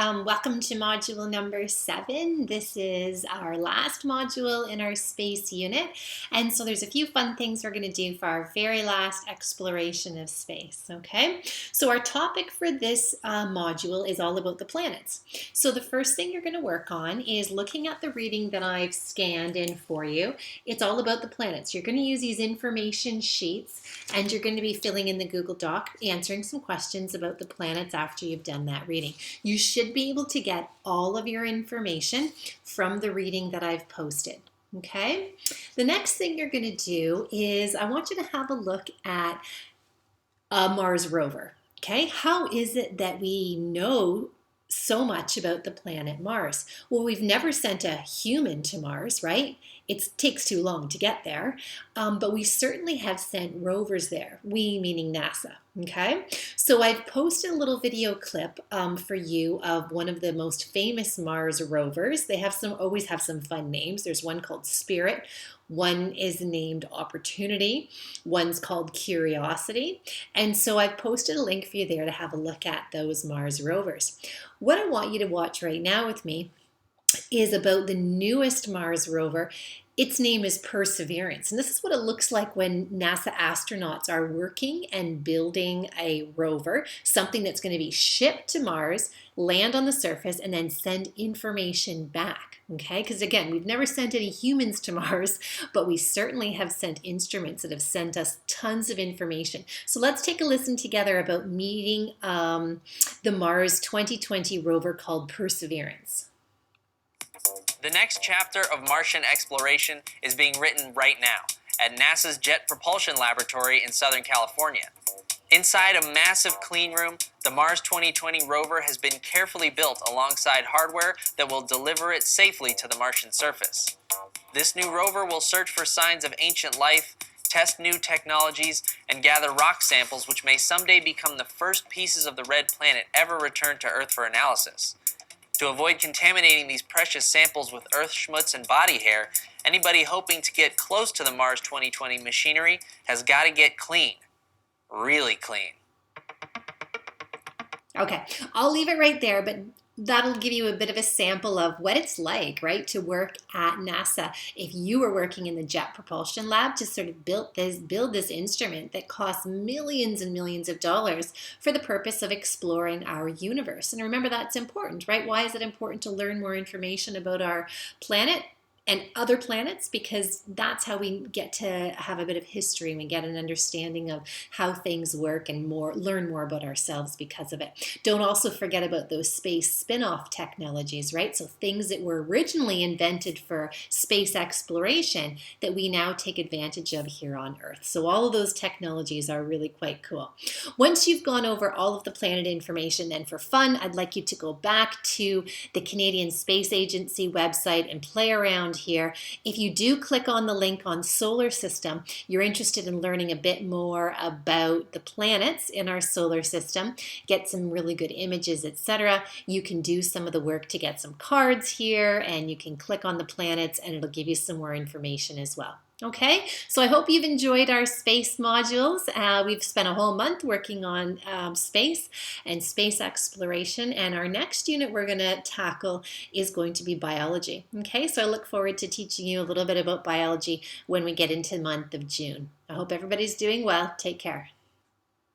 Welcome to module number 7. This is our last module in our space unit. And so there's a few fun things we're going to do for our very last exploration of space. Okay, so our topic for this module is all about the planets. So the first thing you're going to work on is looking at the reading that I've scanned in for you. It's all about the planets. You're going to use these information sheets and you're going to be filling in the Google Doc, answering some questions about the planets after you've done that reading. You should be able to get all of your information from the reading that I've posted. Okay, the next thing you're going to do is I want you to have a look at a Mars rover. Okay, how is it that we know so much about the planet Mars? Well, we've never sent a human to Mars, right? It takes too long to get there, but we certainly have sent rovers there, we meaning NASA, okay? So I've posted a little video clip for you of one of the most famous Mars rovers. They always have some fun names. There's one called Spirit, one is named Opportunity, one's called Curiosity, and so I've posted a link for you there to have a look at those Mars rovers. What I want you to watch right now with me is about the newest Mars rover. Its name is Perseverance, and this is what it looks like when NASA astronauts are working and building a rover, something that's going to be shipped to Mars, land on the surface, and then send information back, okay? Because again, we've never sent any humans to Mars, but we certainly have sent instruments that have sent us tons of information. So let's take a listen together about meeting the Mars 2020 rover called Perseverance. The next chapter of Martian exploration is being written right now at NASA's Jet Propulsion Laboratory in Southern California. Inside a massive clean room, the Mars 2020 rover has been carefully built alongside hardware that will deliver it safely to the Martian surface. This new rover will search for signs of ancient life, test new technologies, and gather rock samples which may someday become the first pieces of the red planet ever returned to Earth for analysis. To avoid contaminating these precious samples with earth schmutz and body hair, anybody hoping to get close to the Mars 2020 machinery has got to get clean. Really clean. Okay, I'll leave it right there, but that'll give you a bit of a sample of what it's like, right, to work at NASA. If you were working in the Jet Propulsion Lab to sort of build this instrument that costs millions and millions of dollars for the purpose of exploring our universe. And remember, that's important, right? Why is it important to learn more information about our planet and other planets? Because that's how we get to have a bit of history and we get an understanding of how things work and learn more about ourselves because of it. Don't also forget about those space spin-off technologies, right? So things that were originally invented for space exploration that we now take advantage of here on Earth. So all of those technologies are really quite cool. Once you've gone over all of the planet information, then for fun, I'd like you to go back to the Canadian Space Agency website and play around here. If you do click on the link on solar system, you're interested in learning a bit more about the planets in our solar system, get some really good images, etc. You can do some of the work to get some cards here, and you can click on the planets and it'll give you some more information as well. Okay, so I hope you've enjoyed our space modules. We've spent a whole month working on space and space exploration, and our next unit we're going to tackle is going to be biology. Okay, so I look forward to teaching you a little bit about biology when we get into the month of June. I hope everybody's doing well. Take care.